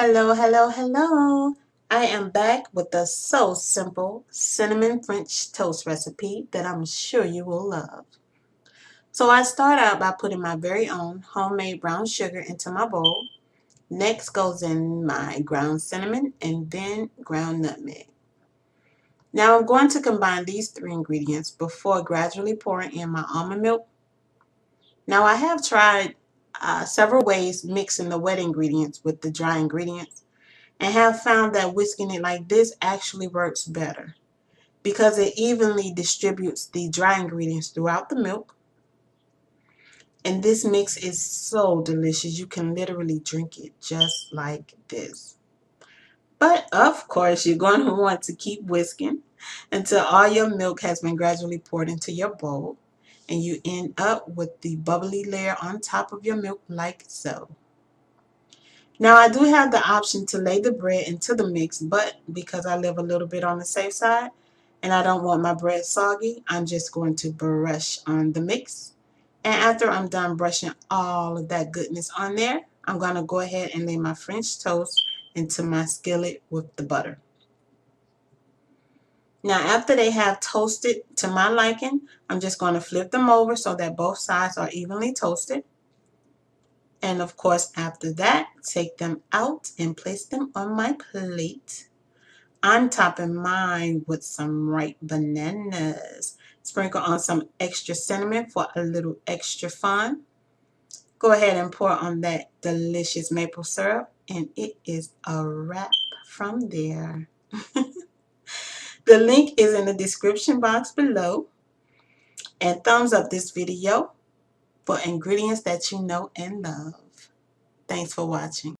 Hello, hello, hello. I am back with a so simple cinnamon French toast recipe that I'm sure you will love. So I start out by putting my very own homemade brown sugar into my bowl. Next goes in my ground cinnamon and then ground nutmeg. Now I'm going to combine these three ingredients before gradually pouring in my almond milk. Now I have tried several ways mixing the wet ingredients with the dry ingredients, and have found that whisking it like this actually works better because it evenly distributes the dry ingredients throughout the milk. And this mix is so delicious. You can literally drink it just like this. But of course, you're going to want to keep whisking until all your milk has been gradually poured into your bowl and you end up with the bubbly layer on top of your milk like so. Now I do have the option to lay the bread into the mix, but because I live a little bit on the safe side and I don't want my bread soggy, I'm just going to brush on the mix. And after I'm done brushing all of that goodness on there, I'm going to go ahead and lay my French toast into my skillet with the butter. Now after they have toasted to my liking, I'm just going to flip them over so that both sides are evenly toasted. And of course, after that, take them out and place them on my plate. I'm topping mine with some ripe bananas. Sprinkle on some extra cinnamon for a little extra fun. Go ahead and pour on that delicious maple syrup, and it is a wrap from there. The link is in the description box below. And thumbs up this video for ingredients that you know and love. Thanks for watching.